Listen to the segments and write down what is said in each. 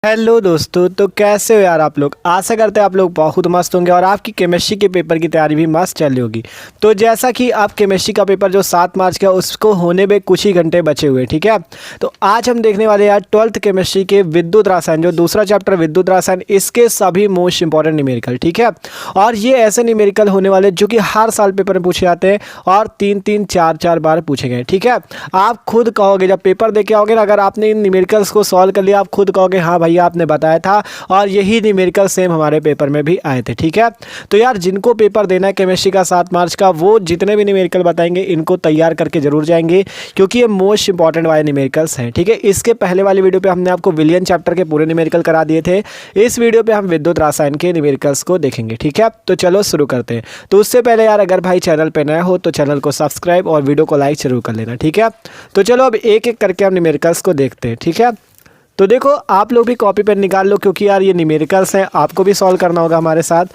Hello दोस्तों, तो कैसे हो यार आप लोग। आशा करते हैं आप लोग बहुत मस्त होंगे और आपकी केमिस्ट्री के पेपर की तैयारी भी मस्त चल रही होगी। तो जैसा कि आप केमिस्ट्री का पेपर जो 7 मार्च का उसको होने में कुछ ही घंटे बचे हुए, ठीक है। तो आज हम देखने वाले यार 12th केमिस्ट्री के विद्युत रसायन, जो दूसरा चैप्टर विद्युत रसायन, इसके सभी मोस्ट इंपॉर्टेंट न्यूमेरिकल, ठीक है। और ये ऐसे न्यूमेरिकल होने वाले जो कि हर साल पेपर में पूछे जाते हैं और 3-3, 4-4 बार पूछे गए, ठीक है। आप खुद कहोगे जब पेपर दे के आओगे ना, अगर आपने इन न्यूमेरिकल्स को सॉल्व कर लिया, आप खुद कहोगे हाँ भाई आपने बताया था और यही न्यूमेरिकल सेम हमारे पेपर में भी आए थे, ठीक है। तो यार जिनको पेपर देना है केमिस्ट्री का 7 मार्च का, वो जितने भी न्यूमेरिकल बताएंगे इनको तैयार करके जरूर जाएंगे, क्योंकि ये मोस्ट इंपॉर्टेंट वाले न्यूमेरिकल्स हैं, ठीक है। इसके पहले वाली वीडियो पे हमने आपको विलियन चैप्टर के पूरे न्यूमेरिकल करा दिए थे। इस वीडियो पे हम विद्युत रसायन के न्यूमेरिकल्स को देखेंगे, ठीक है। तो चलो शुरू करते हैं। तो उससे पहले यार अगर भाई चैनल पे नया हो तो चैनल को सब्सक्राइब और वीडियो को लाइक जरूर कर लेना, ठीक है। तो चलो अब एक एक करके हम न्यूमेरिकल्स को देखते हैं, ठीक है। तो देखो आप लोग भी कॉपी पेन निकाल लो, क्योंकि यार ये न्यूमेरिकल्स हैं, आपको भी सॉल्व करना होगा हमारे साथ।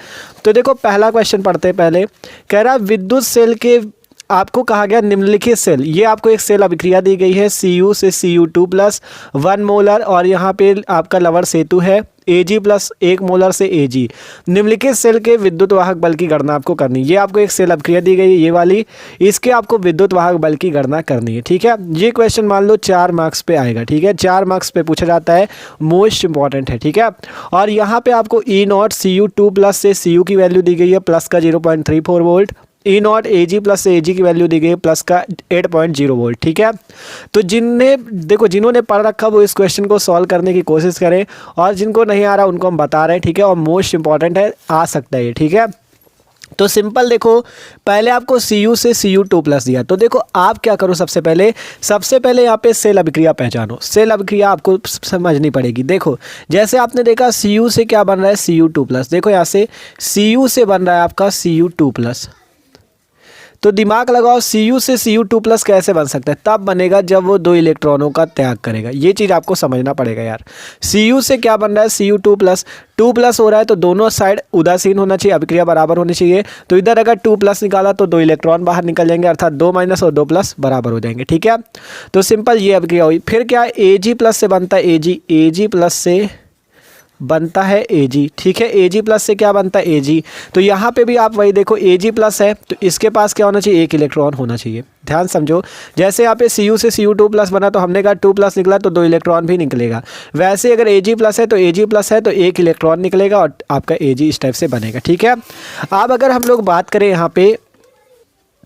तो देखो पहला क्वेश्चन पढ़ते हैं पहले। कह रहा विद्युत सेल के, आपको कहा गया निम्नलिखित सेल, ये आपको एक सेल अभिक्रिया दी गई है Cu से Cu2 प्लस 1 मोलर, और यहाँ पे आपका लवर सेतु है Ag प्लस 1 मोलर से Ag। निम्नलिखित सेल के विद्युत वाहक बल की गणना आपको करनी है। ये आपको एक सेल अभिक्रिया दी गई है ये वाली, इसके आपको विद्युत वाहक बल की गणना करनी है, ठीक है। ये क्वेश्चन मान लो 4 मार्क्स पे आएगा, ठीक है। 4 मार्क्स पे पूछा जाता है, मोस्ट इंपॉर्टेंट है, ठीक है। और यहाँ पे आपको E0 Cu2 प्लस से Cu की वैल्यू दी गई है प्लस का 0.34 वोल्ट, E0 Ag प्लस से Ag की वैल्यू दी गई है प्लस का 8.0 वोल्ट, ठीक है। तो जिन्होंने पढ़ रखा वो इस क्वेश्चन को सॉल्व करने की कोशिश करें, और जिनको नहीं आ रहा उनको हम बता रहे हैं, ठीक है। और मोस्ट इंपॉर्टेंट है, आ सकता है ये, ठीक है। तो सिंपल देखो, पहले आपको Cu से Cu2 प्लस दिया, तो देखो आप क्या करो, सबसे पहले यहाँ पे सेल अभिक्रिया पहचानो। सेल अभिक्रिया आपको समझनी पड़ेगी। देखो जैसे आपने देखा Cu से क्या बन रहा है Cu2 प्लस, देखो यहाँ से Cu से बन रहा है आपका Cu2 प्लस। तो दिमाग लगाओ, Cu से Cu2 प्लस कैसे बन सकता है, तब बनेगा जब वो 2 इलेक्ट्रॉनों का त्याग करेगा। ये चीज़ आपको समझना पड़ेगा यार। Cu से क्या बन रहा है Cu2 प्लस, 2 प्लस हो रहा है तो दोनों साइड उदासीन होना चाहिए, अभिक्रिया बराबर होनी चाहिए। तो इधर अगर 2 प्लस निकाला तो 2 इलेक्ट्रॉन बाहर निकल जाएंगे, अर्थात 2 माइनस और 2 प्लस बराबर हो जाएंगे, ठीक है। तो सिंपल ये अभिक्रिया हुई। फिर क्या Ag प्लस से बनता है Ag प्लस से बनता है Ag, ठीक है। Ag प्लस से क्या बनता है Ag। तो यहाँ पे भी आप वही देखो, Ag प्लस है तो इसके पास क्या होना चाहिए, 1 इलेक्ट्रॉन होना चाहिए। ध्यान समझो, जैसे यहाँ पे Cu से Cu2 प्लस बना तो हमने कहा 2 प्लस निकला तो 2 इलेक्ट्रॉन भी निकलेगा। वैसे अगर Ag प्लस है तो Ag प्लस है तो 1 इलेक्ट्रॉन निकलेगा और आपका Ag इस टाइप से बनेगा, ठीक है। अब अगर हम लोग बात करें यहाँ पे,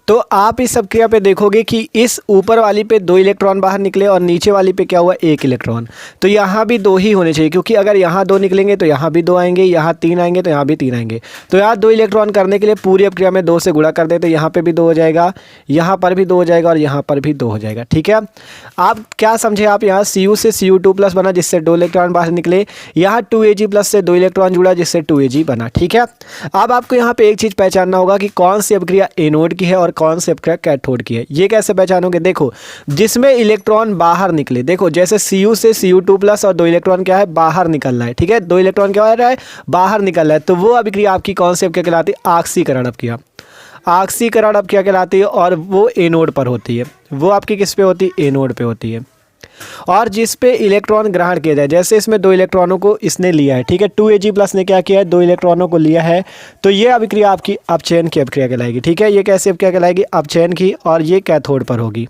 तो आप इस सब क्रिया पे देखोगे कि इस ऊपर वाली पे 2 इलेक्ट्रॉन बाहर निकले और नीचे वाली पे क्या हुआ, 1 इलेक्ट्रॉन। तो यहाँ भी 2 ही होने चाहिए, क्योंकि अगर यहाँ 2 निकलेंगे तो यहाँ भी 2 आएंगे, यहाँ 3 आएंगे तो यहाँ भी 3 आएंगे। तो यहाँ 2 इलेक्ट्रॉन करने के लिए पूरी अपक्रिया में 2 से गुणा कर देते, यहाँ पे भी 2 हो जाएगा, यहाँ पर भी 2 हो जाएगा और यहाँ पर भी 2 हो जाएगा, ठीक है। आप क्या समझे, आप यहाँ Cu से Cu2 प्लस बना जिससे 2 इलेक्ट्रॉन बाहर निकले, यहाँ 2Ag प्लस से 2 इलेक्ट्रॉन जुड़ा जिससे 2Ag बना, ठीक है। अब आपको यहाँ पे एक चीज़ पहचानना होगा कि कौन सी अपक्रिया एनोड की है और कौन सी अपक्रिया कैथोड की है। ये कैसे पहचानोगे, देखो जिसमें इलेक्ट्रॉन बाहर निकले, देखो जैसे Cu से Cu2 प्लस और 2 इलेक्ट्रॉन क्या है, बाहर निकल रहा है, ठीक है। 2 इलेक्ट्रॉन क्या हो रहा है, बाहर निकल रहा है। तो वो अभिक्रिया आपकी कौन सी अपक्रिया कहलाती है, ऑक्सीकरण अपक्रिया। ऑक्सीकरण अपक्रिया कहलाती है और वो एनोड पर होती है। वो आपकी किस पे होती है, एनोड पे होती है। और जिस पे इलेक्ट्रॉन ग्रहण किया जाए, जैसे इसमें 2 इलेक्ट्रॉनों को इसने लिया है, ठीक है। 2Ag प्लस ने क्या किया है, 2 इलेक्ट्रॉनों को लिया है, तो ये अभिक्रिया आपकी अपचयन की अभिक्रिया कहलाएगी, ठीक है। ये कैसे अभिक्रिया कहलाएगी, अपचयन की, और ये कैथोड पर होगी,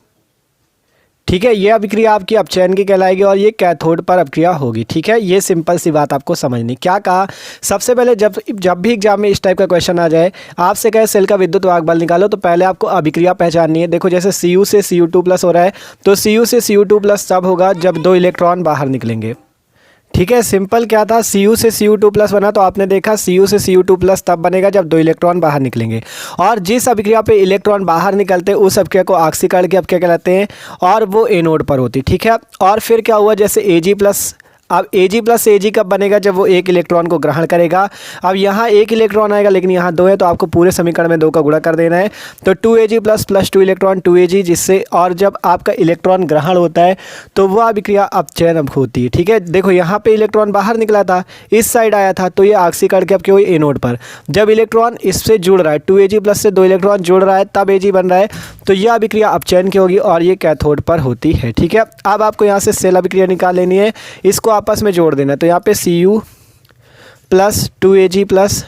ठीक है। ये अभिक्रिया आपकी अपचयन की कहलाएगी और ये कैथोड पर अभिक्रिया होगी, ठीक है। ये सिंपल सी बात आपको समझनी। क्या कहा, सबसे पहले जब भी एग्जाम में इस टाइप का क्वेश्चन आ जाए, आपसे कहे सेल का विद्युत वाहक बल निकालो, तो पहले आपको अभिक्रिया पहचाननी है। देखो जैसे Cu से Cu2 प्लस हो रहा है तो Cu से Cu2 प्लस तब होगा जब 2 इलेक्ट्रॉन बाहर निकलेंगे, ठीक है। सिंपल क्या था, Cu से Cu2 प्लस बना तो आपने देखा Cu से Cu2 प्लस तब बनेगा जब 2 इलेक्ट्रॉन बाहर निकलेंगे, और जिस अभिक्रिया पे इलेक्ट्रॉन बाहर निकलते हैं उस अभिक्रिया को ऑक्सीकरण की अभिक्रिया कहलाते हैं और वो एनोड पर होती, ठीक है। और फिर क्या हुआ, जैसे Ag प्लस, अब Ag प्लस Ag कब बनेगा, जब वो 1 इलेक्ट्रॉन को ग्रहण करेगा। अब यहाँ 1 इलेक्ट्रॉन आएगा लेकिन यहाँ 2 है, तो आपको पूरे समीकरण में 2 का गुणा कर देना है। तो 2Ag plus plus 2 electron 2Ag, जिससे, और जब आपका इलेक्ट्रॉन ग्रहण होता है तो वह अभिक्रिया अपचयन होती है, ठीक है। देखो यहाँ पे इलेक्ट्रॉन बाहर निकला था, इस साइड आया था, तो ये ऑक्सीकरण की अपक्रिया हुई एनोड पर। जब इलेक्ट्रॉन इससे जुड़ रहा है, 2Ag प्लस से 2 इलेक्ट्रॉन जुड़ रहा है तब Ag बन रहा है, तो यह अभिक्रिया अपचयन की होगी और ये कैथोड पर होती है, ठीक है। अब आपको यहाँ से सेल अभिक्रिया निकाल लेनी है, इसको आपस में जोड़ देना। तो यहाँ पे Cu प्लस 2Ag प्लस,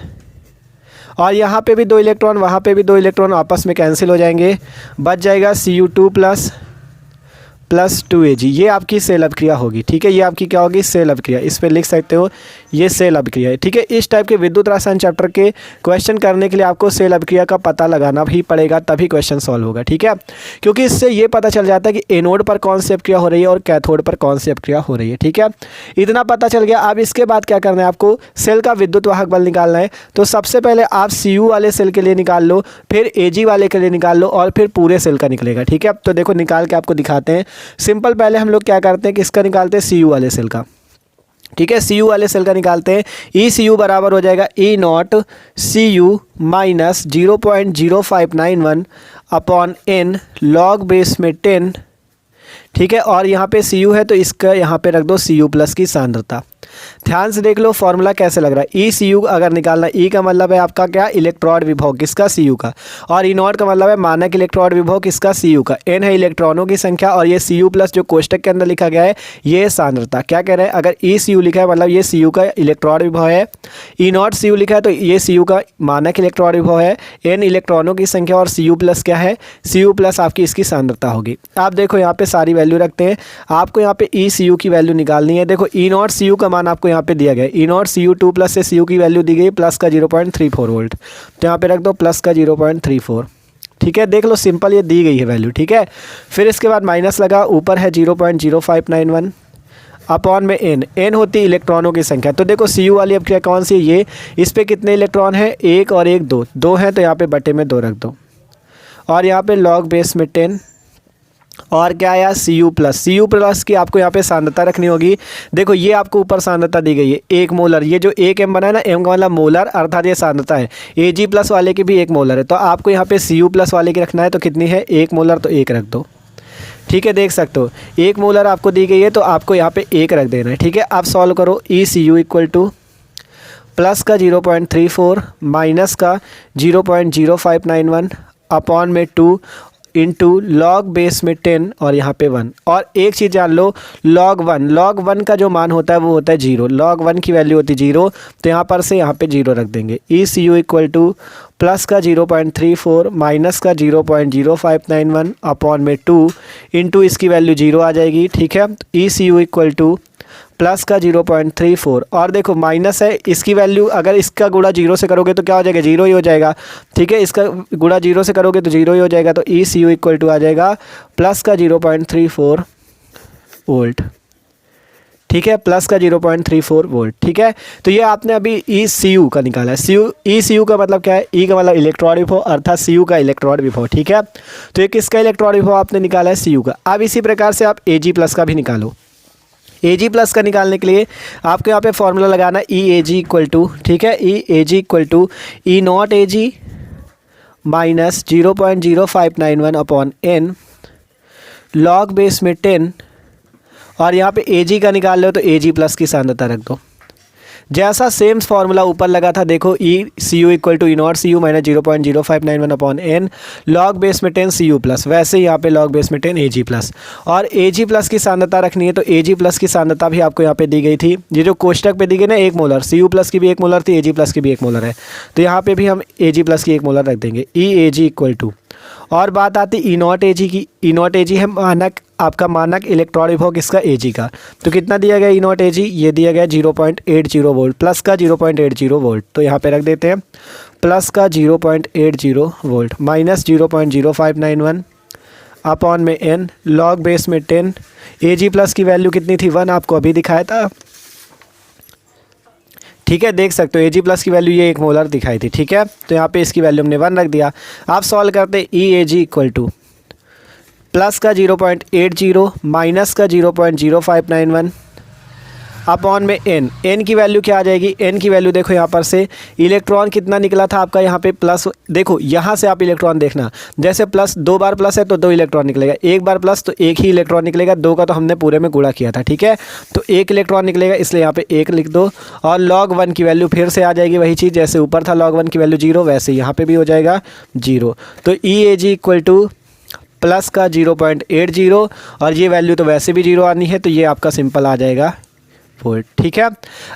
और यहाँ पे भी 2 इलेक्ट्रॉन, वहाँ पे भी 2 इलेक्ट्रॉन आपस में कैंसिल हो जाएंगे, बच जाएगा Cu2 प्लस 2Ag। ये आपकी सेल अभिक्रिया होगी, ठीक है। ये आपकी क्या होगी? सेल अभिक्रिया। इस पे लिख सकते हो ये सेल अभिक्रिया है, ठीक है। इस टाइप के विद्युत रसायन चैप्टर के क्वेश्चन करने के लिए आपको सेल अभिक्रिया का पता लगाना भी पड़ेगा, तभी क्वेश्चन सॉल्व होगा, ठीक है। क्योंकि इससे ये पता चल जाता है कि एनोड पर कौन सी अभिक्रिया हो रही है और कैथोड पर कौन सी अभिक्रिया हो रही है, ठीक है। इतना पता चल गया। अब इसके बाद क्या करना है आपको? सेल का विद्युत वाहक बल निकालना है। तो सबसे पहले आप Cu वाले सेल के लिए निकाल लो, फिर Ag वाले के लिए निकाल लो, और फिर पूरे सेल का निकलेगा, ठीक है। तो देखो निकाल के आपको दिखाते हैं। सिंपल पहले हम लोग क्या करते हैं, किसका निकालते हैं? Cu वाले सेल का, ठीक है। Cu वाले सेल का निकालते हैं। ECU बराबर हो जाएगा E0 Cu minus 0.0591 upon n log base में 10, ठीक है। और यहाँ पे Cu है तो इसका यहाँ पे रख दो Cu प्लस की सांद्रता। ध्यान से देख लो फॉर्मूला कैसे लग रहा है। ECU अगर निकालना, E का मतलब है आपका क्या? इलेक्ट्रॉन विभव, किसका? Cu का। और E0 का मतलब है मानक इलेक्ट्रॉन विभव, किसका? Cu का। N है इलेक्ट्रॉनों की संख्या, और ये Cu प्लस जो कोष्टक के अंदर लिखा गया है ये सांद्रता। क्या कह रहे हैं? अगर ECU लिखा है मतलब ये Cu का इलेक्ट्रॉन विभव है, E0 Cu लिखा है तो ये Cu का मानक इलेक्ट्रॉन विभव है, N इलेक्ट्रॉनों की संख्या, और Cu प्लस क्या है? Cu प्लस आपकी इसकी सांद्रता होगी। आप देखो यहाँ पे सारी वैल्यू रखते हैं। आपको यहाँ पे ECU की वैल्यू निकालनी है। देखो E0 Cu का मान आपको यहाँ पे दिया गया है। E0 Cu2 प्लस से Cu की वैल्यू दी गई प्लस का 0.34 वोल्ट, तो यहाँ पे रख दो प्लस का 0.34, ठीक है। देख लो सिंपल, ये दी गई है वैल्यू, ठीक है। फिर इसके बाद माइनस लगा, ऊपर है 0.0591 अपॉन में n होती इलेक्ट्रॉनों की संख्या। तो देखो Cu वाली अभिक्रिया कौन सी है? ये, इस पे कितने इलेक्ट्रॉन है? 1 और 1 2 हैं, तो यहाँ पे बटे में 2 रख दो, और यहाँ पे लॉग बेस में 10, और क्या आया? Cu प्लस की आपको यहाँ पे सांद्रता रखनी होगी। देखो ये आपको ऊपर सांद्रता दी गई है 1 मोलर, ये जो 1 m बना है ना, m का मतलब मोलर, अर्थात ये सांद्रता है। Ag प्लस वाले की भी 1 मोलर है, तो आपको यहाँ पे Cu प्लस वाले की रखना है। तो कितनी है? 1 मोलर, तो 1 रख दो, ठीक है। देख सकते हो 1 मोलर आपको दी गई है, तो आपको यहाँ पे 1 रख देना है, ठीक है। आप सॉल्व करो। ECU इक्वल टू प्लस का 0.34 माइनस का 0.0591 अपॉन में 2 इंटू लॉग बेस में 10, और यहाँ पे 1। और एक चीज़ जान लो, लॉग 1 का जो मान होता है वो होता है 0। लॉग 1 की वैल्यू होती है 0, तो यहाँ पर से यहाँ पे 0 रख देंगे। ECU इक्वल टू प्लस का 0.34 माइनस का 0.0591 अपॉन में 2 इंटू इसकी वैल्यू 0 आ जाएगी, ठीक है। ECU इक्वल टू प्लस का 0.34, और देखो माइनस है, इसकी वैल्यू अगर इसका गुणा 0 से करोगे तो क्या हो जाएगा? 0 ही हो जाएगा, ठीक है। इसका गुणा 0 से करोगे तो 0 ही हो जाएगा। तो ECU इक्वल टू आ जाएगा प्लस का 0.34 वोल्ट, ठीक है। प्लस का 0.34 वोल्ट, ठीक है। तो ये आपने अभी ECU का निकाला है। ECU का मतलब क्या है? E का मतलब इलेक्ट्रॉन विभव, अर्थात Cu का इलेक्ट्रॉन विभव, ठीक है। तो ये किसका इलेक्ट्रॉन विभव आपने निकाला है? Cu का। अब इसी प्रकार से आप Ag प्लस का भी निकालो। Ag प्लस का निकालने के लिए आपको यहाँ पे फॉर्मूला लगाना EAG इक्वल टू, ठीक है, EAG equal to E0 Ag minus 0.0591 upon n log base में 10, और यहाँ पे Ag का निकाल लो तो Ag प्लस की सांद्रता रख दो। जैसा सेम फार्मूला ऊपर लगा था, देखो ECU equal to E0 Cu minus 0.0591 upon n log base में 10 Cu प्लस, वैसे ही यहाँ पे लॉग बेस में 10 Ag प्लस, और Ag प्लस की सांद्रता रखनी है। तो Ag प्लस की सांद्रता भी आपको यहाँ पे दी गई थी, ये जो कोष्टक पे दी गई ना 1 मोलर, Cu प्लस की भी 1 मोलर थी, Ag प्लस की भी 1 मोलर है, तो यहाँ पे भी हम Ag प्लस की 1 मोलर रख देंगे। EAG इक्वल टू, और बात आती E0 Ag की। E0 Ag है मानक, आपका मानक इलेक्ट्रॉन विभव किसका? Ag का। तो कितना दिया गया E0 Ag? ये दिया गया 0.80 वोल्ट, प्लस का 0.80 वोल्ट, तो यहाँ पे रख देते हैं प्लस का 0.80 वोल्ट माइनस 0.0591 अपॉन में n लॉग बेस में 10। Ag प्लस की वैल्यू कितनी थी? 1, आपको अभी दिखाया था, ठीक है। देख सकते हो Ag प्लस की वैल्यू ये 1 मोलर दिखाई थी, ठीक है। तो यहाँ पे इसकी वैल्यू हमने 1 रख दिया। आप सॉल्व करते EAG इक्वल टू प्लस का 0.80 माइनस का 0.0591 अपॉन में n की वैल्यू क्या आ जाएगी? n की वैल्यू देखो यहाँ पर से इलेक्ट्रॉन कितना निकला था आपका यहाँ पे प्लस, देखो यहाँ से आप इलेक्ट्रॉन देखना, जैसे प्लस 2 बार प्लस है तो 2 इलेक्ट्रॉन निकलेगा, 1 बार प्लस तो 1 ही इलेक्ट्रॉन निकलेगा, 2 का तो हमने पूरे में गुणा किया था, ठीक है। तो 1 इलेक्ट्रॉन निकलेगा, इसलिए यहाँ पे 1 लिख दो, और लॉग 1 की वैल्यू फिर से आ जाएगी वही चीज़, जैसे ऊपर था लॉग 1 की वैल्यू 0, वैसे यहाँ पर भी हो जाएगा 0। तो EAG इक्वल टू प्लस का 0.80, और ये वैल्यू तो वैसे भी 0 आनी है, तो ये आपका सिंपल आ जाएगा वोल्ट। ठीक है,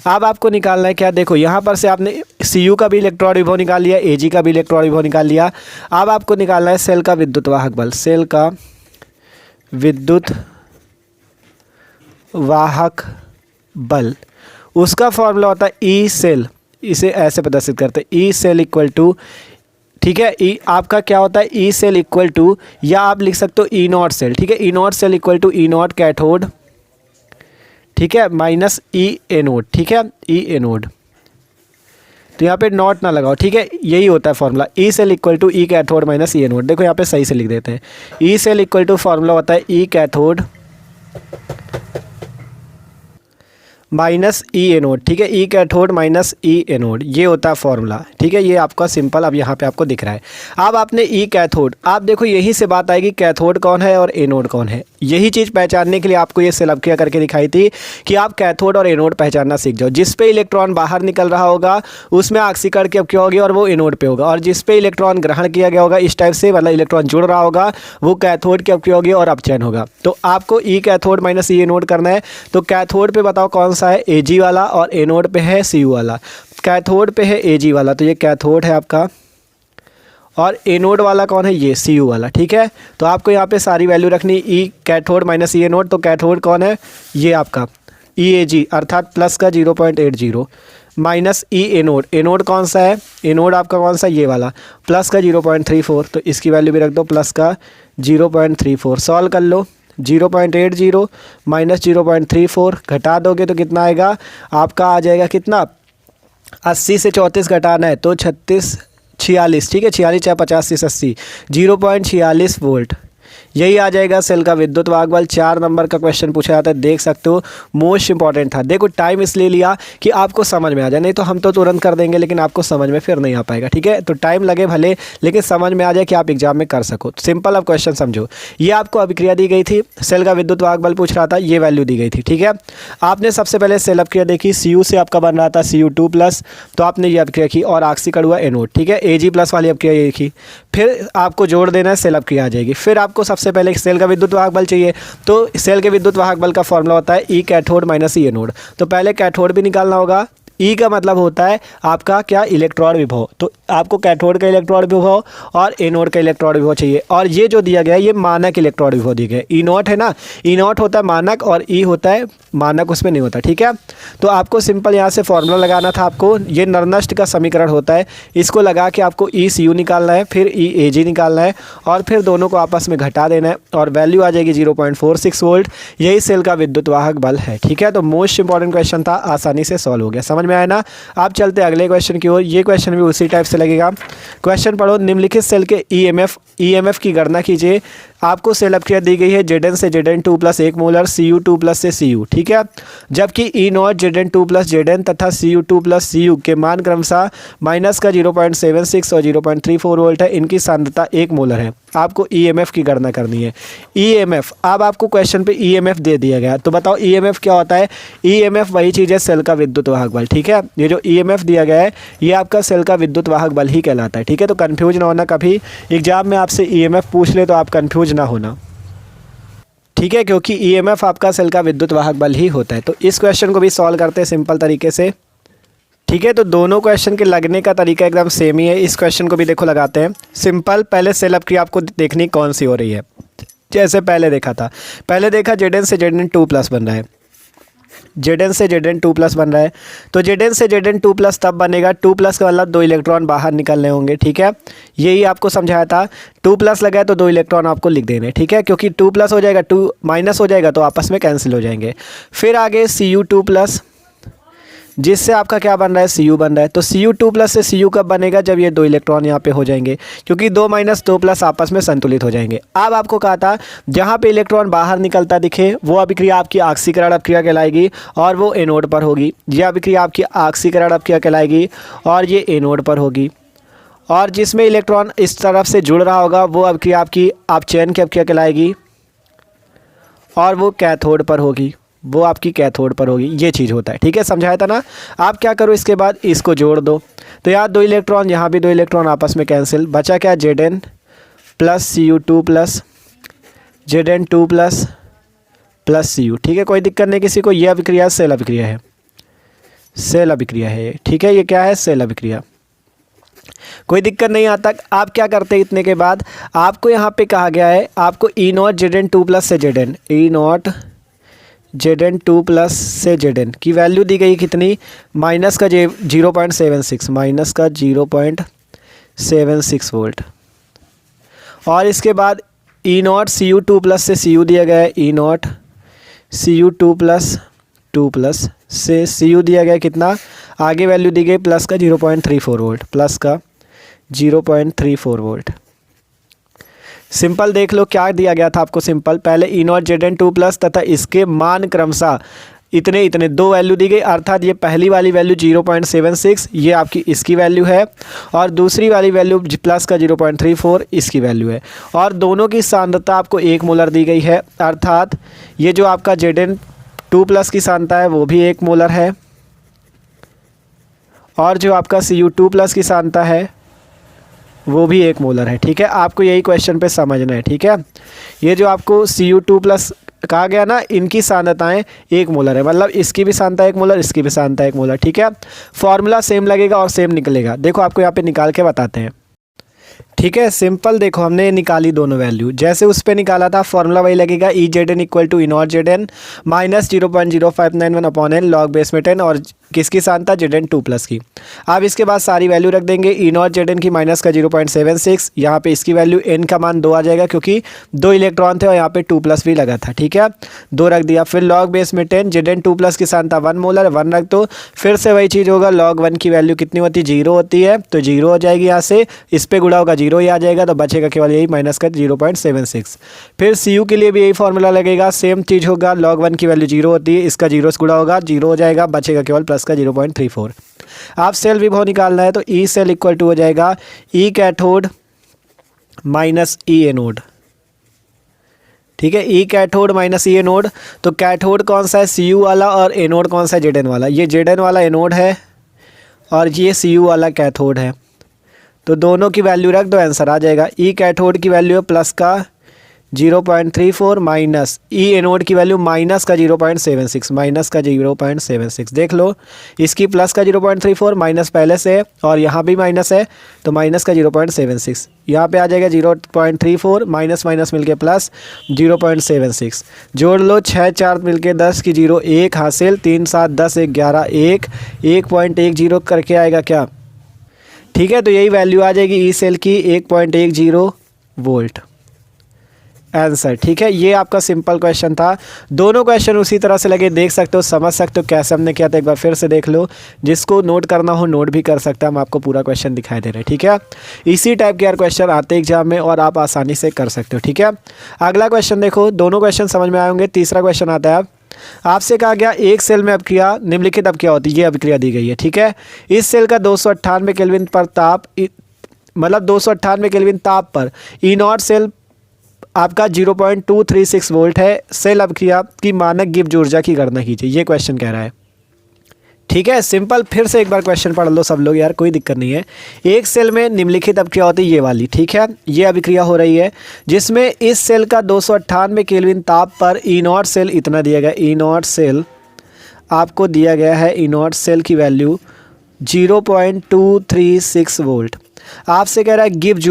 अब आपको निकालना है क्या, देखो यहाँ पर से आपने Cu का भी इलेक्ट्रॉन विभव निकाल लिया, Ag का भी इलेक्ट्रॉन विभव निकाल लिया। अब आपको निकालना है सेल का विद्युत वाहक बल। सेल का विद्युत वाहक बल, उसका फॉर्मूला होता है ई सेल, इसे ऐसे प्रदर्शित करते हैं ई सेल इक्वल टू, ठीक है, ई आपका क्या होता है ई सेल इक्वल टू, या आप लिख सकते हो ई नॉट सेल। ठीक है, E naught cell equal to E naught cathode, ठीक है, माइनस ई एनोड। ठीक है, ई एनोड, तो यहाँ पे नॉट ना लगाओ। ठीक है, यही होता है formula, E cell equal to E cathode minus E anode. देखो यहाँ पे सही से लिख देते हैं, E cell equal to formula होता है E cathode minus E anode. ठीक है, E cathode minus E anode, ये होता है फॉर्मूला। ठीक है, ये आपका सिंपल अब यहाँ पे आपको दिख रहा है। अब आपने ई कैथोड, आप देखो यहीं से बात आएगी कैथोड कौन है और एनोड कौन है। यही चीज़ पहचानने के लिए आपको ये सेल अभिक्रिया करके दिखाई थी कि आप कैथोड और एनोड पहचानना सीख जाओ। जिस पे इलेक्ट्रॉन बाहर निकल रहा होगा उसमें ऑक्सीकरण की अभिक्रिया होगी और वो एनोड पे होगा, और जिस पे इलेक्ट्रॉन ग्रहण किया गया होगा इस टाइप से, मतलब इलेक्ट्रॉन जुड़ रहा होगा, वो कैथोड की अभिक्रिया होगी और अपचयन होगा। तो आपको ई कैथोड माइनस ई एनोड करना है। तो कैथोड पे बताओ कौन सा है, Ag वाला, और एनोड पे है Cu वाला। कैथोड पे है Ag वाला, तो ये कैथोड है आपका, और एनोड वाला कौन है, ये Cu वाला। ठीक है, तो आपको यहाँ पे सारी वैल्यू रखनी, ई कैथोड माइनस ई एनोड। तो कैथोड कौन है, ये आपका Eg अर्थात प्लस का 0.80 माइनस ई एनोड, एनोड कौन सा है, एनोड आपका कौन सा, ये वाला, प्लस का 0.34। तो इसकी वैल्यू भी रख दो, प्लस का 0.34। सॉल्व कर लो, 0.80 माइनस 0.34 घटा दोगे तो कितना आएगा आपका, आ जाएगा कितना, 80 से 34 घटाना है तो 46। ठीक है, 46 चाहे 50 से 80, 0.46 वोल्ट, यही आ जाएगा सेल का विद्युत वाहक बल। 4 नंबर का क्वेश्चन पूछा जाता है, देख सकते हो, मोस्ट इंपॉर्टेंट था। देखो टाइम इसलिए लिया कि आपको समझ में आ जाए, नहीं तो हम तो तुरंत कर देंगे लेकिन आपको समझ में फिर नहीं आ पाएगा। ठीक है, तो टाइम लगे भले, लेकिन समझ में आ जाए कि आप एग्जाम में कर सको। सिंपल, अब क्वेश्चन समझो। ये आपको अभिक्रिया दी गई थी, सेल का विद्युत वाहक बल पूछ रहा था, ये वैल्यू दी गई थी। ठीक है, आपने सबसे पहले सेल अभिक्रिया देखी, Cu से आपका बन रहा था Cu2+, तो आपने ये अभिक्रिया की और ऑक्सीकरण हुआ एनोड। ठीक है, Ag+ वाली अभिक्रिया ये देखी, फिर आपको जोड़ देना है, सेल अभिक्रिया आ जाएगी। फिर आपको सबसे पहले सेल का विद्युत वाहक बल चाहिए, तो सेल के विद्युत वाहक बल का फॉर्मूला होता है E cathode minus E anode. तो पहले कैथोड भी निकालना होगा, ई का मतलब होता है आपका क्या, इलेक्ट्रॉन विभव। तो आपको कैथोड का इलेक्ट्रॉन विभव और एनोड का इलेक्ट्रॉन विभव चाहिए, और ये जो दिया गया है ये मानक इलेक्ट्रॉन विभव दिया गया है। ई नॉट है ना, ई नॉट होता है मानक और ई होता है मानक, उसमें नहीं होता। ठीक है, तो आपको सिंपल यहाँ से फॉर्मूला लगाना था आपको, ये नरनष्ट का समीकरण होता है, इसको लगा के आपको ई Cu निकालना है, फिर ई Ag निकालना है, और फिर दोनों को आपस में घटा देना है, और वैल्यू आ जाएगी 0.46 वोल्ट। यही सेल का विद्युत वाहक बल है। ठीक है, तो मोस्ट इंपॉर्टेंट क्वेश्चन था, आसानी से सॉल्व हो गया, समझ में आया ना। आप चलते अगले क्वेश्चन की ओर, ये क्वेश्चन भी उसी टाइप से लगेगा। क्वेश्चन पढ़ो, निम्नलिखित सेल के ईएमएफ की गणना कीजिए। आपको सेल अभिक्रिया दी गई है Zn से Zn2+ 1 मोलर, Cu2+ से Cu। ठीक है, जबकि ई नॉट Zn2+ Zn तथा Cu2+ Cu के मान क्रमशः माइनस का 0.76 और 0.34 वोल्ट है, इनकी सांद्रता 1 मोलर है। आपको ईएमएफ की गणना करनी है। ईएमएफ, अब आपको क्वेश्चन पे ईएमएफ दे दिया गया, तो बताओ ईएमएफ क्या होता है। ईएमएफ वही चीज़ है, सेल का विद्युत वाहक बल। ठीक है, ये जो ईएमएफ दिया गया है ये आपका सेल का विद्युत वाहक बल ही कहलाता है। ठीक है, तो कंफ्यूज ना होना, कभी एग्जाम में आपसे ईएमएफ पूछ ले तो आप कंफ्यूज ना होना। ठीक है, क्योंकि ईएमएफ आपका सेल का विद्युत वाहक बल ही होता है। तो इस क्वेश्चन को भी सॉल्व करते हैं सिंपल तरीके से। ठीक है, तो दोनों क्वेश्चन के लगने का तरीका एकदम सेम ही है। इस क्वेश्चन को भी देखो लगाते हैं सिंपल। पहले सेल अभिक्रिया आपको देखनी कौन सी हो रही है, जैसे पहले देखा था, पहले देखा Zn से Zn2+ बन रहा है, Zn से Zn2+ बन रहा है, तो Zn से Zn2+ तब बनेगा, 2+ का मतलब 2 इलेक्ट्रॉन बाहर निकलने होंगे। ठीक है, यही आपको समझाया था, 2+ लगा है तो 2 इलेक्ट्रॉन आपको लिख देने। ठीक है, क्योंकि 2+ हो जाएगा, 2 माइनस हो जाएगा तो आपस में कैंसिल हो जाएंगे। फिर आगे Cu2+, जिससे आपका क्या बन रहा है, Cu बन रहा है। तो Cu2+ से Cu कब बनेगा, जब ये 2 इलेक्ट्रॉन यहाँ पे हो जाएंगे, क्योंकि 2 माइनस 2+ आपस में संतुलित हो जाएंगे। अब आपको कहा था जहाँ पे इलेक्ट्रॉन बाहर निकलता दिखे वो अभिक्रिया आपकी ऑक्सीकरण अभिक्रिया कहलाएगी और वो एनोड पर होगी। ये अभिक्रिया आपकी ऑक्सीकरण अभिक्रिया कहलाएगी और ये एनोड पर होगी। और जिसमें इलेक्ट्रॉन इस तरफ से जुड़ रहा होगा वो अभिक्रिया आपकी अपचयन की अभिक्रिया कहलाएगी और वो कैथोड पर होगी, वो आपकी कैथोड पर होगी। ये चीज़ होता है। ठीक है, समझाया था ना। आप क्या करो, इसके बाद इसको जोड़ दो, तो यहाँ 2 इलेक्ट्रॉन, यहाँ भी 2 इलेक्ट्रॉन आपस में कैंसिल, बचा क्या, Zn+ Cu2+ Zn2+ plus C you, ठीक है, कोई दिक्कत नहीं किसी को। ये अभिक्रिया सेल अभिक्रिया है, सेल अभिक्रिया है, ठीक है, ये क्या है, सेल अभिक्रिया, कोई दिक्कत नहीं आता। आप क्या करते हैं, इतने के बाद आपको यहाँ पे कहा गया है आपको E not Z N two plus से Z N, E not Z N two plus से जेड एन की वैल्यू दी गई कितनी, माइनस का 0.76, माइनस का 0.76 वोल्ट। और इसके बाद E naught C U two plus से सी यू दिया गया है, E naught C U two plus से सी यू दिया गया कितना, आगे वैल्यू दी गई प्लस का 0.34 वोल्ट, प्लस का 0.34 वोल्ट। सिंपल देख लो क्या दिया गया था आपको, सिंपल पहले E not Z N two plus तथा इसके मान क्रमशः इतने इतने दो वैल्यू दी गई, अर्थात ये पहली वाली वैल्यू 0.76 ये आपकी इसकी वैल्यू है, और दूसरी वाली वैल्यू प्लस का 0.34 इसकी वैल्यू है, और दोनों की सांद्रता आपको 1 मोलर दी गई है, अर्थात ये जो आपका जेड एन टू प्लस की सांद्रता है वो भी 1 मोलर है, और जो आपका सी यू टू प्लस की सांद्रता है वो भी 1 मोलर है, ठीक है। आपको यही क्वेश्चन पे समझना है, ठीक है। ये जो आपको सी यू टू प्लस कहा गया ना, इनकी सांद्रताएं 1 मोलर है, मतलब इसकी भी सांद्रता 1 मोलर, इसकी भी सांद्रता 1 मोलर, ठीक है। फॉर्मूला सेम लगेगा और सेम निकलेगा, देखो आपको यहाँ पे निकाल के बताते हैं, ठीक है। सिंपल देखो हमने निकाली दोनों वैल्यू, जैसे उस पर निकाला था फॉर्मूला वही लगेगा, E Z N equal to E not Z N minus 0.0591 upon N log base में 10, और किसकी सांद्रता, जेड एन टू प्लस की। अब इसके बाद सारी वैल्यू रख देंगे, ई नॉट जेड एन की माइनस का 0.76, यहाँ पे इसकी वैल्यू एन का मान 2 आ जाएगा क्योंकि 2 इलेक्ट्रॉन थे और यहाँ पे 2 प्लस भी लगा था, ठीक है, 2 रख दिया। फिर लॉग बेस में 10, जेड एन टू प्लस की सांद्रता 1 मोलर, 1 रख दो। फिर से वही चीज़ होगा, लॉग 1 की वैल्यू कितनी होती है, 0 होती है, तो 0 हो जाएगी, यहाँ से इस पर गुणा होगा 0 ही आ जाएगा, तो बचेगा केवल यही माइनस का 0.76। फिर सी यू के लिए भी यही फॉर्मूला लगेगा, सेम चीज़ होगा, लॉग 1 की वैल्यू 0 होती है, इसका 0 से गुणा होगा, 0 हो जाएगा, बचेगा केवल प्लस का 0.34। आप सेल विभव निकालना है तो ई सेल इक्वल टू हो जाएगा ई कैथोड माइनस ई एनोड, ठीक है, E cathode minus E anode. तो कैथोड कौन सा है, सी यू वाला, और एनोड कौन सा है, जेड एन वाला। ये जेड एन वाला एनोड है और ये सी यू वाला कैथोड है, तो दोनों की वैल्यू रख दो, आंसर आ जाएगा। ई कैथोड की वैल्यू है प्लस का 0.34 माइनस ई एनोड की वैल्यू माइनस का 0.76, माइनस का 0.76 देख लो, इसकी प्लस का 0.34 माइनस पहले से है और यहाँ भी माइनस है, तो माइनस का 0.76 यहाँ पे आ जाएगा, 0.34 माइनस माइनस मिलके प्लस 0.76 जोड़ लो, 6 4 मिलके 10 की 0 1 हासिल, 3 7 10 1 11 1 1.10 करके आएगा क्या, ठीक है। तो यही वैल्यू आ जाएगी ई सेल की 1.10 वोल्ट, आंसर, ठीक है। ये आपका सिंपल क्वेश्चन था, दोनों क्वेश्चन उसी तरह से लगे, देख सकते हो, समझ सकते हो कैसे हमने किया था, एक बार फिर से देख लो, जिसको नोट करना हो नोट भी कर सकता है, हम आपको पूरा क्वेश्चन दिखाई दे रहे हैं, ठीक है। इसी टाइप के यार क्वेश्चन आते हैं एग्जाम में और आप आसानी से कर सकते हो, ठीक है। अगला क्वेश्चन देखो, दोनों क्वेश्चन समझ में आए होंगे। तीसरा क्वेश्चन आता है, आपसे कहा गया एक सेल में अभिक्रिया निम्नलिखित अभिक्रिया होती है, ये अभिक्रिया दी गई है, ठीक है। इस सेल का 298 केल्विन पर ताप, मतलब 298 केल्विन ताप पर ई नॉट सेल आपका 0.236 वोल्ट है, सेल अभिक्रिया की मानक गिब्स ऊर्जा की गणना कीजिए, ये क्वेश्चन कह रहा है, ठीक है। सिंपल फिर से एक बार क्वेश्चन पढ़ लो सब लोग यार, कोई दिक्कत नहीं है। एक सेल में निम्नलिखित अभिक्रिया होती है, ये वाली, ठीक है, ये अभिक्रिया हो रही है जिसमें इस सेल का 298 केल्विन ताप पर ई नॉट सेल इतना दिया गया, ई नॉट सेल आपको दिया गया है, ई नॉट सेल की वैल्यू 0.236 वोल्ट। आपसे कह रहा है गिब्स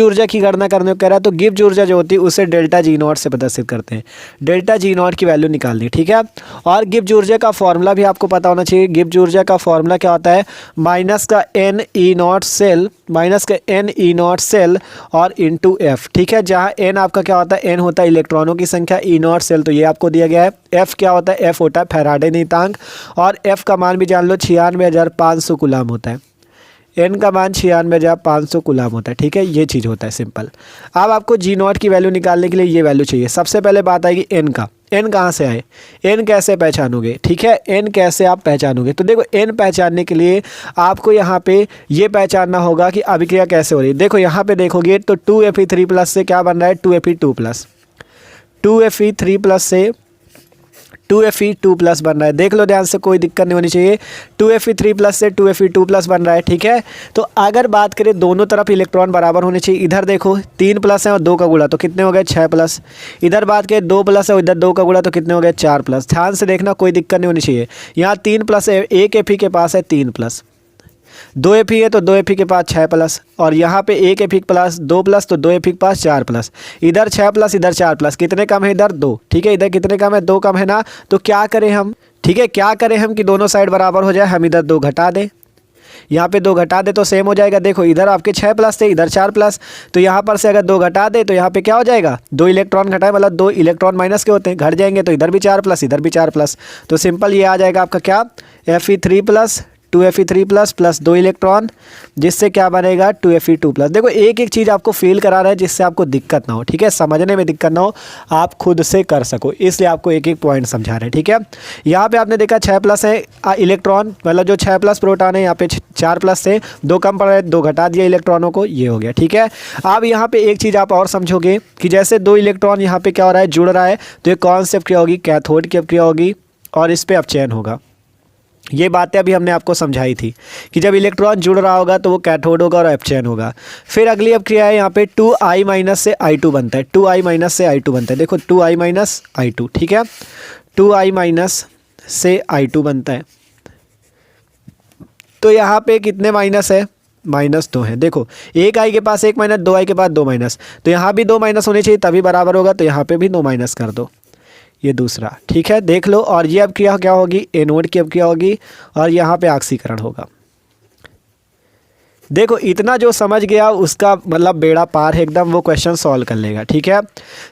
ऊर्जा की गणना करने को कह रहा है, तो गिब्स ऊर्जा जो होती है उसे डेल्टा जी नॉट से प्रदर्शित करते हैं, डेल्टा जी नॉट की वैल्यू निकालनी, ठीक है। और गिब्स ऊर्जा का फॉर्मूला भी आपको पता होना चाहिए, गिब्स ऊर्जा का फॉर्मूला क्या होता है, माइनस का एन ई नॉट सेल और इंटू एफ, ठीक है, जहाँ एन आपका क्या होता है, एन होता है इलेक्ट्रॉनों की संख्या, ई नॉट सेल तो ये आपको दिया गया है, एफ क्या होता है, एफ होता है फैराडे नियतांक, और एफ का मान भी जान लो 96,500 कूलम होता है, एन का मान 96,500 कूलम होता है, ठीक है, ये चीज़ होता है सिंपल। अब आपको जी नॉट की वैल्यू निकालने के लिए ये वैल्यू चाहिए। सबसे पहले बात आएगी एन का, एन कहाँ से आए, एन कैसे पहचानोगे, ठीक है, एन कैसे आप पहचानोगे, तो देखो एन पहचानने के लिए आपको यहाँ पे ये पहचानना होगा कि अभिक्रिया कैसे हो रही है। देखो यहाँ पे देखोगे तो 2Fe3+ से क्या बन रहा है, 2Fe2+, 2Fe3+ से 2Fe2+ बन रहा है। देख लो ध्यान से, कोई दिक्कत नहीं होनी चाहिए। 2Fe3+ से 2Fe2+ बन रहा है, ठीक है। तो अगर बात करें दोनों तरफ इलेक्ट्रॉन बराबर होने चाहिए। इधर देखो 3+ है और 2 का गुणा तो कितने हो गए 6+। इधर बात करें 2+ है और इधर 2 का गुणा तो कितने हो गए 4+। ध्यान से देखना, कोई दिक्कत नहीं होनी चाहिए। यहाँ 3+ है, एक Fe के पास है 3+, 2 Fe है तो 2 Fe के पास 6+, और यहाँ पे एक Fe के पास 2+, तो 2 Fe के पास 4+। इधर 6+, इधर 4+, कितने कम है इधर 2, ठीक है। इधर कितने कम है 2 कम है ना। तो क्या करें हम, ठीक है, क्या करें हम कि दोनों साइड बराबर हो जाए। हम इधर 2 घटा दें, यहाँ पे 2 घटा दे तो सेम हो जाएगा। देखो इधर आपके 6+ थे, इधर 4+, तो यहाँ पर से अगर 2 घटा दे तो यहाँ पे क्या हो जाएगा, 2 इलेक्ट्रॉन घटाए मतलब 2 इलेक्ट्रॉन माइनस के होते हैं, घट जाएंगे। तो इधर भी 4+, इधर भी 4+, तो सिंपल ये आ जाएगा आपका क्या, Fe3+ 2Fe3+ प्लस 2 इलेक्ट्रॉन, जिससे क्या बनेगा 2Fe2+। देखो एक एक चीज़ आपको फील करा रहा है जिससे आपको दिक्कत ना हो, ठीक है, समझने में दिक्कत ना हो, आप खुद से कर सको, इसलिए आपको एक एक पॉइंट समझा रहे हैं, ठीक है। यहाँ पे आपने देखा 6+ है इलेक्ट्रॉन, मतलब जो 6+ प्रोटॉन है, यहाँ पे 4+ थे, 2 कम पड़ रहे, 2 घटा दिया इलेक्ट्रॉनों को, ये हो गया, ठीक है। अब यहाँ पे एक चीज़ आप और समझोगे कि जैसे 2 इलेक्ट्रॉन यहाँ पे क्या हो रहा है, जुड़ रहा है, तो ये कौन सी क्रिया होगी, कैथोड की क्रिया होगी, और इस पर अपचयन होगा। ये बातें अभी हमने आपको समझाई थी कि जब इलेक्ट्रॉन जुड़ रहा होगा तो वो कैथोड होगा और अपचयन होगा। फिर अगली अब क्रिया है यहाँ पे 2I- से I2 बनता है, 2I- से I2 बनता है। देखो 2I- I2, ठीक है, 2I- से I2 बनता है। तो यहाँ पे कितने माइनस है, -2 है। देखो एक I के पास 1 माइनस, 2 I के पास 2 माइनस, तो यहाँ भी 2 माइनस होने चाहिए तभी बराबर होगा, तो यहाँ पे भी 2 माइनस कर दो, ये दूसरा, ठीक है, देख लो। और ये अब क्रिया क्या होगी, एनोड की अब क्रिया होगी, और यहाँ पे ऑक्सीकरण होगा। देखो इतना जो समझ गया उसका मतलब बेड़ा पार है एकदम, वो क्वेश्चन सॉल्व कर लेगा, ठीक है।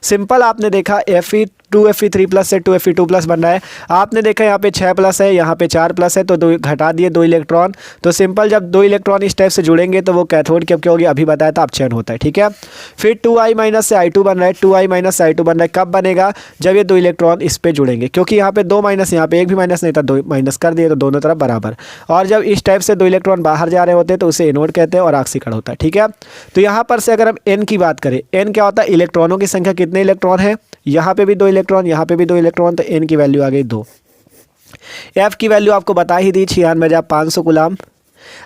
सिंपल आपने देखा Fe2Fe3+ से 2Fe2+ बन रहा है। आपने देखा यहाँ पे 6+ है, यहाँ पे 4+ है, तो 2 घटा दिए 2 इलेक्ट्रॉन। तो सिंपल जब 2 इलेक्ट्रॉन इस टाइप से जुड़ेंगे तो वो कैथोड की अब क्या होगी, अभी बताया था अपचयन होता है, ठीक है। फिर 2I- से I2 बन रहा है, 2I- से I2 बन रहा है, कब बनेगा, जब ये 2 इलेक्ट्रॉन इस पे जुड़ेंगे, क्योंकि यहाँ पे 2 माइनस, यहाँ पे एक भी माइनस नहीं था, 2 माइनस कर दिए तो दोनों तरफ बराबर। और जब इस टाइप से 2 इलेक्ट्रॉन बाहर जा रहे होते हैं तो उसे एनोड कहते हैं और ऑक्सीकरण होता है, ठीक है। तो यहाँ पर से अगर हम n की बात करें, n क्या होता है, इलेक्ट्रॉनों की संख्या, कितने इलेक्ट्रॉन है, यहाँ पे भी 2 इलेक्ट्रॉन, यहाँ पे भी 2 इलेक्ट्रॉन, तो n की वैल्यू आ गई 2। f की वैल्यू आपको बता ही दी 96,500 कूलम।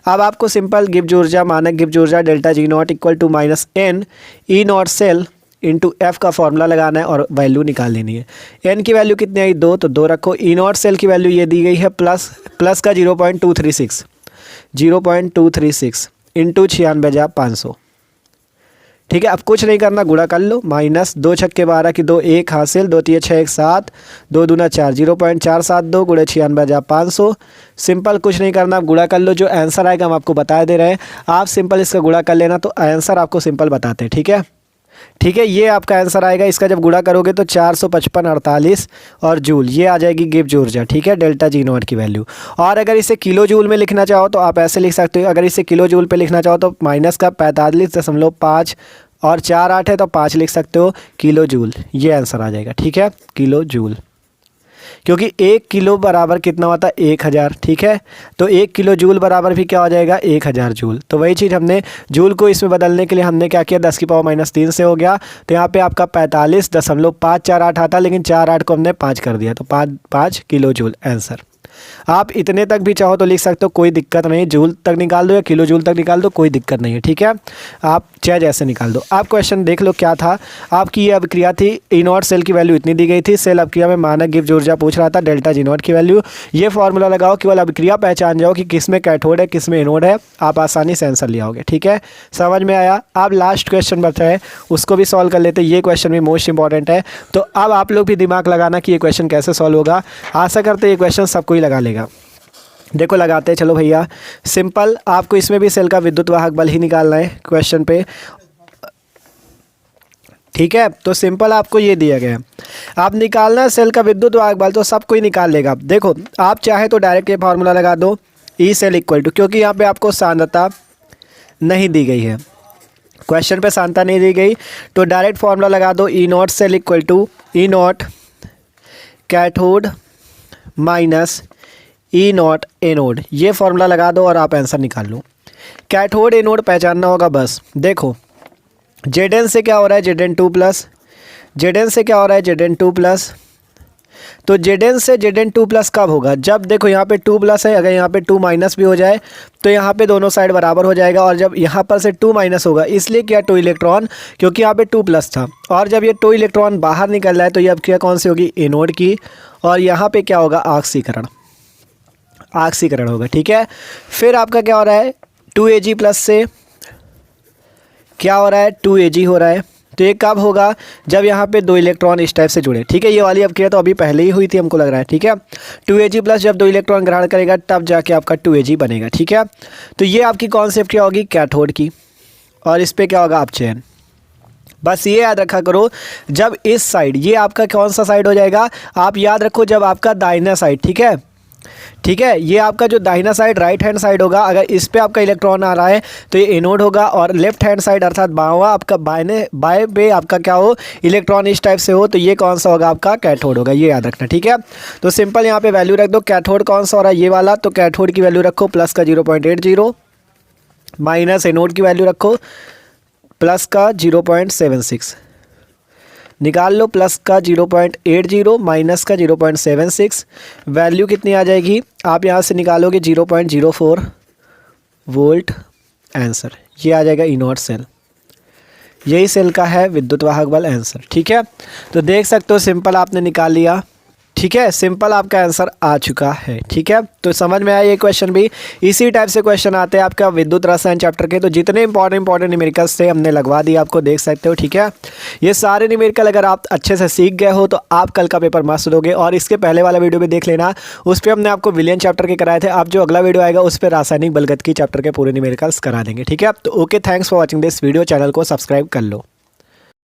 अब आपको सिंपल गिब्स ऊर्जा, मानक गिब्स ऊर्जा delta G0 equal to -n E0 cell into f का फॉर्मूला लगाना है और वैल्यू निकाल लेनी है। n की वैल्यू कितनी आई 2, तो 2 रखो। E0 सेल की वैल्यू ये दी गई है प्लस का 0.236 इंटू 96,500, ठीक है। अब कुछ नहीं करना, गुणा कर लो, -2 छक्के 12 की 2 1 हासिल, 2 3 6 1 7, 2 दूना 4, 0.472 गुणे 96,500। सिंपल कुछ नहीं करना, आप गुणा कर लो, जो आंसर आएगा हम आपको बता दे रहे हैं, आप सिंपल इसका गुणा कर लेना, तो आंसर आपको सिंपल बताते हैं, ठीक है। ठीक है, ये आपका आंसर आएगा। इसका जब गुणा करोगे तो 455.48 और जूल, ये आ जाएगी गिब्स ऊर्जा, ठीक है, डेल्टा G0 की वैल्यू। और अगर इसे किलो जूल में लिखना चाहो तो आप ऐसे लिख सकते हो, अगर इसे किलो जूल पे लिखना चाहो तो माइनस का 45.5 और 4 8 है तो 5 लिख सकते हो किलो जूल, ये आंसर आ जाएगा, ठीक है, किलो जूल। क्योंकि 1 किलो बराबर कितना होता है 1000, ठीक है, तो 1 किलो जूल बराबर भी क्या हो जाएगा 1000 जूल। तो वही चीज़ हमने जूल को इसमें बदलने के लिए हमने क्या किया, 10 की पावर -3 से हो गया, तो यहाँ पे आपका 45.548 आता, लेकिन 4 8 को हमने 5 कर दिया, तो 5 किलो जूल आंसर। आप इतने तक भी चाहो तो लिख सकते हो, कोई दिक्कत नहीं, जूल तक निकाल दो या किलो जूल तक निकाल दो, कोई दिक्कत नहीं है, ठीक है, आप चाहे जैसे निकाल दो। आप क्वेश्चन देख लो क्या था आपकी, ये अभिक्रिया थी, E0 सेल की वैल्यू इतनी दी गई थी, सेल अभिक्रिया में मानक गिब्स ऊर्जा पूछ रहा था, डेल्टा G0 की वैल्यू। ये फॉर्मूला लगाओ, केवल अभिक्रिया पहचान जाओ कि किस में कैथोड है किस में एनोड है, आप आसानी से आंसर ले आओगे, ठीक है, समझ में आया। आप लास्ट क्वेश्चन बचा है उसको भी सॉल्व कर लेते, ये क्वेश्चन भी मोस्ट इंपॉर्टेंट है। तो अब आप लोग भी दिमाग लगाना कि ये क्वेश्चन कैसे सॉल्व होगा, आशा करते ये क्वेश्चन सबको ही लगा लेगा। देखो लगाते हैं, चलो भैया, सिंपल आपको इसमें भी सेल का विद्युत वाहक बल ही निकालना है क्वेश्चन पे, ठीक है। तो सिंपल आपको ये दिया गया है, आप निकालना है सेल का विद्युत वाहक बल, तो सब कोई निकाल लेगा। देखो आप चाहे तो डायरेक्ट ये फार्मूला लगा दो, ई सेल इक्वल टू, क्योंकि यहाँ पे आपको सांद्रता नहीं दी गई है, क्वेश्चन पे सांद्रता नहीं दी गई, तो डायरेक्ट फार्मूला लगा दो, E0 cell equal to E0 cathode minus E0 anode, ये फॉर्मूला लगा दो और आप आंसर निकाल लो। कैथोड एनोड पहचानना होगा बस। देखो Zn से क्या हो रहा है Zn2+, Zn से क्या हो रहा है Zn2+, तो Zn से Zn 2 प्लस कब होगा? जब देखो यहाँ पे 2 प्लस है, अगर यहाँ पे 2 माइनस भी हो जाए तो यहाँ पे दोनों साइड बराबर हो जाएगा। और जब यहाँ पर से 2 माइनस होगा, इसलिए किया 2 इलेक्ट्रॉन, क्योंकि यहाँ पे 2 प्लस था। और जब ये 2 इलेक्ट्रॉन बाहर निकल रहा है तो ये अब क्या कौन सी होगी? एनोड की। और यहाँ पे क्या होगा? ऑक्सीकरण, ऑक्सीकरण होगा। ठीक है, फिर आपका क्या हो रहा है? 2Ag प्लस से क्या हो रहा है? 2Ag हो रहा है। तो ये कब होगा? जब यहाँ पे 2 इलेक्ट्रॉन इस टाइप से जुड़े। ठीक है, ये वाली अब किया तो अभी पहले ही हुई थी हमको लग रहा है। ठीक है, 2Ag प्लस जब 2 इलेक्ट्रॉन ग्रहण करेगा तब जाके आपका 2Ag बनेगा। ठीक है, तो ये आपकी कॉन्सेप्ट क्या होगी? कैथोड की। और इस पर क्या होगा? अपचयन। बस ये याद रखा करो, जब इस साइड, ये आपका कौन सा साइड हो जाएगा? आप याद रखो, जब आपका दाहिना साइड, ठीक है, ठीक है, ये आपका जो दाहिना साइड राइट हैंड साइड होगा, अगर इस पे आपका इलेक्ट्रॉन आ रहा है तो ये एनोड होगा। और लेफ्ट हैंड साइड अर्थात बाँवा आपका बाएं पे आपका क्या हो? इलेक्ट्रॉन इस टाइप से हो, तो ये कौन सा होगा? आपका कैथोड होगा। ये याद रखना। ठीक है, तो सिंपल यहाँ पे वैल्यू रख दो। कैथोड कौन सा हो रहा है? ये वाला। तो कैथोड की वैल्यू रखो प्लस का 0.80, माइनस एनोड की वैल्यू रखो प्लस का 0.76। निकाल लो, प्लस का 0.80 माइनस का 0.76, वैल्यू कितनी आ जाएगी? आप यहाँ से निकालोगे 0.04 वोल्ट। आंसर ये आ जाएगा इनोड सेल। यही सेल का है विद्युत वाहक बल आंसर। ठीक है, तो देख सकते हो सिंपल आपने निकाल लिया। ठीक है, सिंपल आपका आंसर आ चुका है। ठीक है, तो समझ में आया ये क्वेश्चन भी। इसी टाइप से क्वेश्चन आते हैं आपका विद्युत रसायन चैप्टर के। तो जितने इंपॉर्टेंट न्यूमेरिकल्स थे हमने लगवा दिए, आपको देख सकते हो। ठीक है, ये सारे न्यूमेरिकल अगर आप अच्छे से सीख गए हो तो आप कल का पेपर मस्त दोगे। और इसके पहले वाला वीडियो भी देख लेना, उस पर हमने आपको विलियन चैप्टर के कराए थे। आप जो अगला वीडियो आएगा उस पर रासायनिक बलगत की चैप्टर के पूरे न्यूमेरिकल्स करा देंगे। ठीक है, तो okay, thanks for watching this video. Channel को सब्सक्राइब कर लो।